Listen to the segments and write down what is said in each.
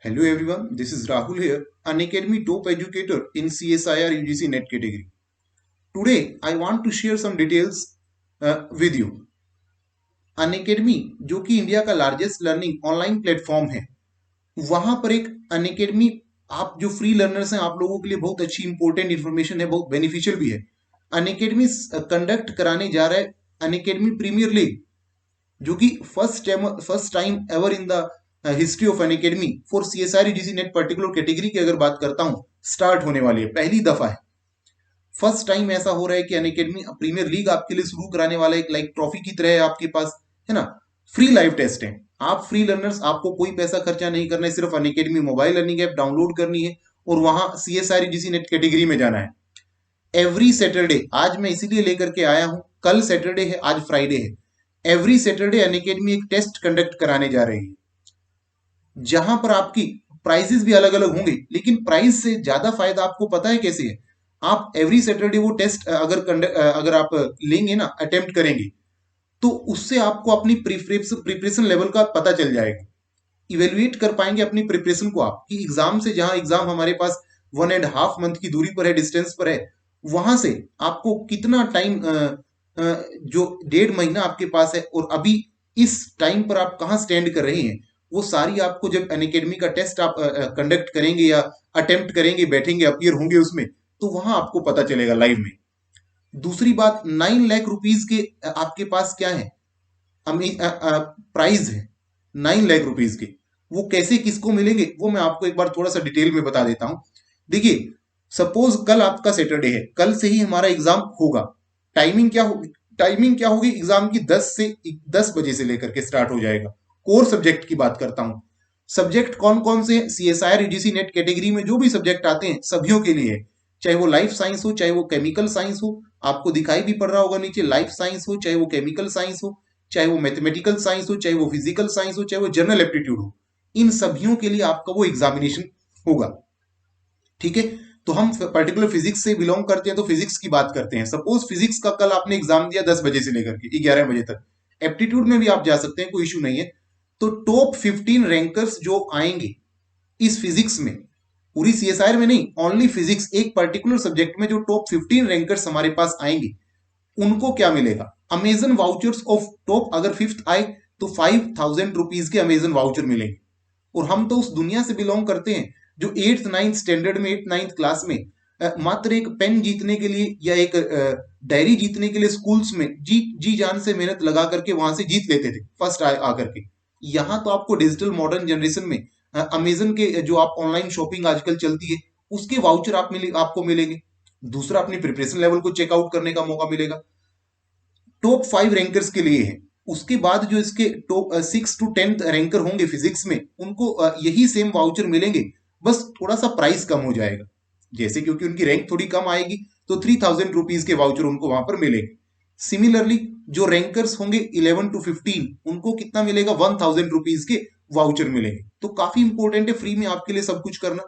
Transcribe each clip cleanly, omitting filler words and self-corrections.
Hello everyone, this is Rahul here, an Academy top educator in CSIR UGC NET category. Today I want to share some details with you. Unacademy जो कि India का largest learning online platform है, वहां पर एक अन academy आप जो free learners हैं आप लोगों के लिए बहुत अच्छी इंपॉर्टेंट इन्फॉर्मेशन है, बहुत बेनिफिशियल भी है। अन अकेडमी कंडक्ट कराने जा रहा है अन अकेडमी प्रीमियर लीग, जो कि first time ever in the history of Unacademy for CSR UGC NET particular category की अगर बात करता हूं, स्टार्ट होने वाली है। पहली दफा है, फर्स्ट टाइम ऐसा हो रहा है कि अन अकेडमी प्रीमियर लीग आपके लिए शुरू कराने वाला है। एक लाइक ट्रॉफी की तरह है आपके पास, है ना। फ्री लाइव टेस्ट है, आप फ्री लर्नर्स, आपको कोई पैसा खर्चा नहीं करना है, सिर्फ Unacademy mobile learning app download करनी है और वहां सीएसआर यूजीसी नेट कैटेगरी में जाना है। एवरी सैटरडे, आज मैं इसीलिए लेकर के आया हूं, कल सैटरडे है, आज फ्राइडे है। एवरी सैटरडे अन अकेडमी एक टेस्ट कंडक्ट कराने जा रही है, जहां पर आपकी प्राइजेस भी अलग अलग होंगे, लेकिन प्राइस से ज्यादा फायदा आपको पता है कैसे है। आप एवरी सैटरडे वो टेस्ट अगर आप लेंगे ना, अटेम्प्ट करेंगे, तो उससे आपको अपनी प्रिपरेशन लेवल का पता चल जाएगा। इवेल्युएट कर पाएंगे अपनी प्रिपरेशन को आप, कि एग्जाम से, जहां एग्जाम हमारे पास 1.5 मंथ की दूरी पर है, डिस्टेंस पर है, वहां से आपको कितना टाइम, जो 1.5 महीना आपके पास है और अभी इस टाइम पर आप कहाँ स्टैंड कर रहे हैं, वो सारी आपको जब अन अकेडमी का टेस्ट आप कंडक्ट करेंगे या अटेम्प्ट करेंगे, बैठेंगे, अपीयर होंगे उसमें, तो वहां आपको पता चलेगा लाइव में। दूसरी बात, 9 लाख रुपीज के आपके पास क्या है, प्राइज है 9 लाख रुपीज के। वो कैसे किसको मिलेंगे वो मैं आपको एक बार थोड़ा सा डिटेल में बता देता हूं। देखिए, सपोज कल आपका सैटरडे है, कल से ही हमारा एग्जाम होगा। टाइमिंग क्या होगी, एग्जाम की 10 बजे से लेकर के स्टार्ट हो जाएगा। कोर सब्जेक्ट की बात करता हूं, सब्जेक्ट कौन कौन से सीएसआईआर यूजीसी नेट कैटेगरी में जो भी सब्जेक्ट आते हैं सभियों के लिए है। चाहे वो लाइफ साइंस हो, चाहे वो केमिकल साइंस हो, आपको दिखाई भी पड़ रहा होगा नीचे, लाइफ साइंस हो, चाहे वो केमिकल साइंस हो, चाहे वो मैथमेटिकल साइंस हो, चाहे वो फिजिकल साइंस हो, चाहे वो जनरल एप्टीट्यूड हो, इन सभियों के लिए आपका वो एग्जामिनेशन होगा। ठीक है, तो हम पर्टिकुलर फिजिक्स से बिलोंग करते हैं तो फिजिक्स की बात करते हैं। सपोज फिजिक्स का कल आपने एग्जाम दिया 10 बजे से लेकर के 11 बजे तक, एप्टीट्यूड में भी आप जा सकते हैं, कोई इशू नहीं है। तो टॉप 15 रैंकर्स जो आएंगे इस फिजिक्स में, पूरी सीएसआईआर में नहीं, ओनली फिजिक्स, एक पर्टिकुलर सब्जेक्ट में जो टॉप 15 रैंकर्स हमारे पास आएंगे, उनको क्या मिलेगा, अमेजन वाउचर्स ऑफ टॉप, अगर 5th आए तो 5,000 रुपीज के अमेजन वाउचर मिलेंगे। और हम तो उस दुनिया से बिलोंग करते हैं जो 8th 9th स्टैंडर्ड में, 8th 9th क्लास में मात्र एक पेन जीतने के लिए या एक डायरी जीतने के लिए स्कूल्स में जी जी जान से मेहनत लगा करके वहां से जीत लेते थे फर्स्ट आकर के। यहाँ तो आपको डिजिटल मॉडर्न जनरेशन में अमेजन के जो आप ऑनलाइन शॉपिंग आजकल चलती है, उसके वाउचर आपको मिलेंगे। दूसरा, अपनी प्रिपरेशन लेवल को चेकआउट करने का मौका मिलेगा। टॉप 5 रैंकर्स के लिए है। उसके बाद जो इसके टॉप 6 to 10th रैंकर होंगे फिजिक्स में, उनको यही सेम वाउचर मिलेंगे, बस थोड़ा सा प्राइस कम हो जाएगा। जैसे क्योंकि उनकी रैंक थोड़ी कम आएगी तो 3,000 रुपीज के वाउचर उनको वहां पर मिलेंगे। सिमिलरली जो रैंकर्स होंगे 11 to 15, उनको कितना मिलेगा, 1,000 रुपीज के वाउचर मिलेंगे। तो काफी इंपॉर्टेंट है, फ्री में आपके लिए सब कुछ करना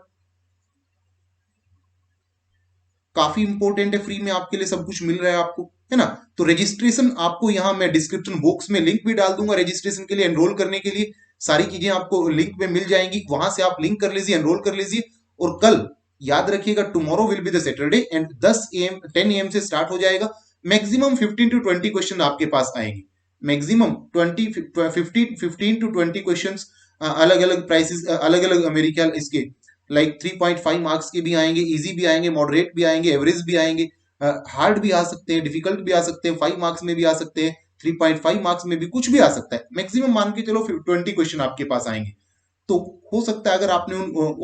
काफी इंपॉर्टेंट है, फ्री में आपके लिए सब कुछ मिल रहा है आपको, है ना। तो रजिस्ट्रेशन आपको यहाँ मैं डिस्क्रिप्शन बॉक्स में लिंक भी डाल दूंगा, रजिस्ट्रेशन के लिए, एनरोल करने के लिए सारी चीजें आपको लिंक में मिल जाएंगी, वहां से आप लिंक कर लीजिए, एनरोल कर लीजिए। और कल याद रखिएगा, tomorrow will be the Saturday and 10 AM से स्टार्ट हो जाएगा। मैक्सिमम 15 to 20 क्वेश्चन आपके पास आएंगे, मैक्सिमम 15 to 20 क्वेश्चन, अलग अलग प्राइसेस, अलग अलग मेरे ख्याल इसके लाइक 3.5 मार्क्स के भी आएंगे, इजी भी आएंगे, मॉडरेट भी आएंगे, एवरेज भी आएंगे, हार्ड भी आ सकते हैं, डिफिकल्ट भी आ सकते हैं, 5 मार्क्स में भी आ सकते हैं, 3.5 मार्क्स में भी, कुछ भी आ सकता है। मैक्सिमम मान के चलो 20 क्वेश्चन आपके पास आएंगे। तो हो सकता है अगर आपने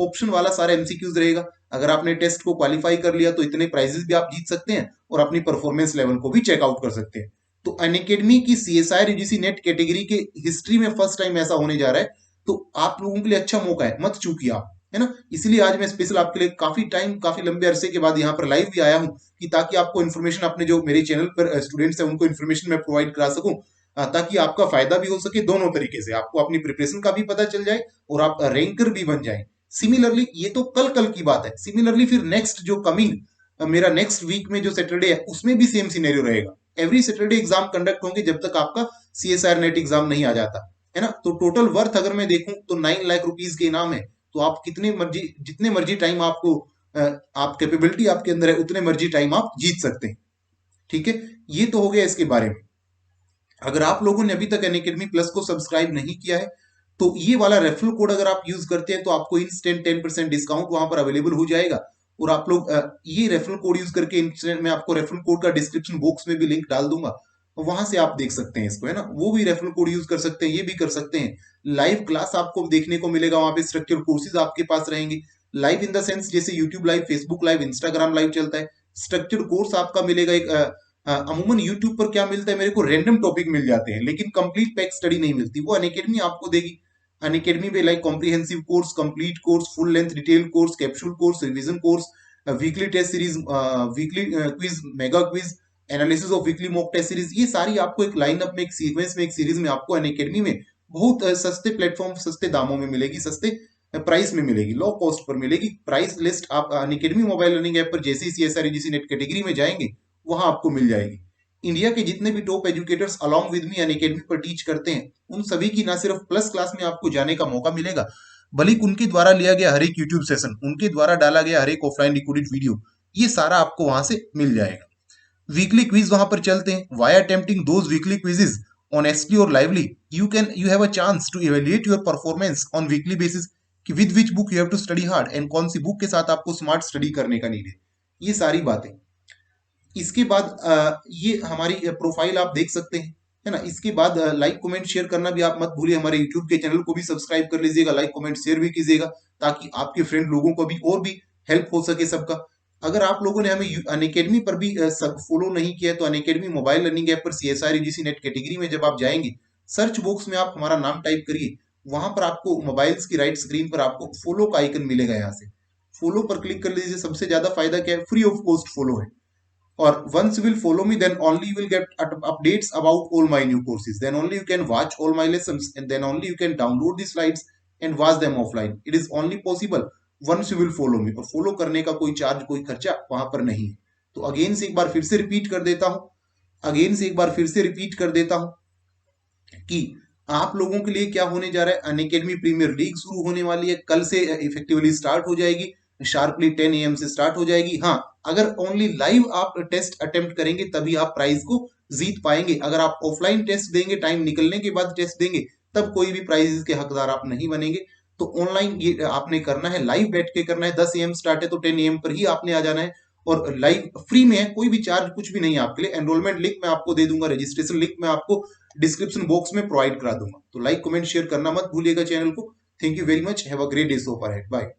ऑप्शन वाला सारा एमसीक्यूज रहेगा, अगर आपने टेस्ट को क्वालिफाई कर लिया तो इतने प्राइजेस भी आप जीत सकते हैं और अपनी परफॉर्मेंस लेवल को भी चेकआउट कर सकते हैं। तो अनअकैडमी की सीएसआईआर यूजीसी नेट कैटेगरी के हिस्ट्री में फर्स्ट टाइम ऐसा होने जा रहा है, तो आप लोगों के लिए अच्छा मौका है, मत चूकिए आप, है ना। इसलिए आज मैं स्पेशल आपके लिए काफी टाइम, काफी लंबे अरसे के बाद यहाँ पर लाइव भी आया हूँ, कि ताकि आपको इन्फॉर्मेशन, अपने जो मेरे चैनल पर स्टूडेंट्स हैं उनको इन्फॉर्मेशन मैं प्रोवाइड करा सकूं, ताकि आपका फायदा भी हो सके दोनों तरीके से, आपको अपनी प्रिपरेशन का भी पता चल जाए और आप रैंकर भी बन जाए। सिमिलरली, ये तो कल कल की बात है, सिमिलरली फिर नेक्स्ट जो कमिंग मेरा नेक्स्ट वीक में जो सैटरडे है, उसमें भी सेम सिनेरियो रहेगा। एवरी सैटरडे एग्जाम कंडक्ट होंगे जब तक आपका सीएसआर नेट एग्जाम नहीं आ जाता, है ना। तो टोटल वर्थ अगर मैं देखूं तो 9 लाख रुपीज के इनाम है, तो आप जितने मर्जी टाइम आपको आप कैपेबिलिटी आपके अंदर है उतने मर्जी टाइम आप जीत सकते हैं। ठीक है, ये तो हो गया इसके बारे में। अगर आप लोगों ने अभी तक अनअकैडमी प्लस को सब्सक्राइब नहीं किया है तो ये वाला रेफरल कोड अगर आप यूज करते हैं तो आपको इंस्टेंट 10% डिस्काउंट वहां पर अवेलेबल हो जाएगा। और आप लोग ये रेफरल कोड यूज करके इंस्टेंट, मैं आपको रेफरल कोड का डिस्क्रिप्शन बॉक्स में भी लिंक डाल दूंगा, वहां से आप देख सकते हैं इसको, है ना, वो भी रेफरल कोड यूज कर सकते हैं, ये भी कर सकते हैं। लाइव क्लास आपको देखने को मिलेगा, वहां पे स्ट्रक्चर कोर्सेज आपके पास रहेंगे। लाइव इन द सेंस जैसे YouTube live, Facebook live, Instagram live चलता है, स्ट्रक्चर्ड कोर्स आपका मिलेगा। एक अमूमन यूट्यूब पर क्या मिलता है, मेरे को रैंडम टॉपिक मिल जाते हैं लेकिन कंप्लीट पैक स्टडी नहीं मिलती, वो अनअकैडमी आपको देगी। अनअकैडमी में like comprehensive course, complete course, full length detail course, capsule course, revision course, weekly test series, weekly quiz, mega quiz, analysis of weekly mock test series, ये सारी आपको एक लाइनअप में, एक सीक्वेंस में, एक सीरीज में आपको अनअकैडमी में बहुत सस्ते प्लेटफॉर्म, सस्ते दामों में मिलेगी, सस्ते प्राइस में मिलेगी, लो कॉस्ट पर मिलेगी। प्राइस लिस्ट आप अनअकैडमी मोबाइल लर्निंग ऐप पर जैसे ही CSR UGC नेट कैटेगरी में जाएंगे वहां आपको मिल जाएगी। इंडिया के जितने भी top educators along with me Unacademy पर टीच करते हैं उन सभी की ना सिर्फ प्लस क्लास में आपको जाने का मौका मिलेगा, बल्कि उनके द्वारा लिया गया हर एक यूट्यूब सेशन, उनके द्वारा डाला गया हर एक ऑफलाइन रिकॉर्डेड वीडियो, ये सारा आपको वहां से मिल जाएगा। वीकली क्विज वहां पर चलते हैं, why attempting those weekly quizzes on SP और lively you have a chance to evaluate your performance on weekly basis कि with which book you have to study hard and कौन सी बुक के साथ आपको स्मार्ट स्टडी करने का need है, ये सारी बातें। इसके बाद ये हमारी प्रोफाइल आप देख सकते हैं, है ना। इसके बाद लाइक कमेंट शेयर करना भी आप मत भूलिए, हमारे यूट्यूब के चैनल को भी सब्सक्राइब कर लीजिएगा, लाइक कमेंट शेयर भी कीजिएगा ताकि आपके फ्रेंड लोगों को भी और भी हेल्प हो सके सबका। अगर आप लोगों ने हमें अनअकैडमी पर भी सब फॉलो नहीं किया है तो अनअकैडमी मोबाइल लर्निंग ऐप पर CSR UGC नेट कैटेगरी में जब आप जाएंगे, सर्च बॉक्स में आप हमारा नाम टाइप करिए, वहां पर आपको मोबाइल्स की राइट स्क्रीन पर आपको फॉलो का आइकन मिलेगा, यहाँ से फॉलो पर क्लिक कर लीजिए। सबसे ज्यादा फायदा क्या है, फ्री ऑफ कॉस्ट फॉलो है। Or once you will follow me, then only you will get updates about all my new courses, then only you can watch all my lessons, and then only you can download the slides and watch them offline. It is only possible once you will follow me, और follow करने का कोई charge, कोई खर्चा वहां पर नहीं है। तो अगेन से एक बार फिर से रिपीट कर देता हूं, कि आप लोगों के लिए क्या होने जा रहा है, अनअकैडमी प्रीमियर लीग शुरू होने वाली है, कल से इफेक्टिवली स्टार्ट हो जाएगी, शार्पली 10 AM से स्टार्ट हो जाएगी। हाँ, अगर ओनली लाइव आप टेस्ट अटेम्प्ट करेंगे तभी आप प्राइज को जीत पाएंगे। अगर आप ऑफलाइन टेस्ट देंगे, टाइम निकलने के बाद टेस्ट देंगे, तब कोई भी प्राइजेस के हकदार आप नहीं बनेंगे। तो ऑनलाइन ये आपने करना है, लाइव बैठ के करना है। 10 AM स्टार्ट है तो 10 AM पर ही आपने आ जाना है, और लाइव फ्री में है, कोई भी चार्ज कुछ भी नहीं है आपके लिए। एनरोलमेंट लिंक मैं आपको दे दूंगा, रजिस्ट्रेशन लिंक मैं आपको डिस्क्रिप्शन बॉक्स में प्रोवाइड करा दूंगा। तो लाइक कमेंट शेयर करना मत भूलिएगा चैनल को। Thank you very much, have a great day so far ahead, bye.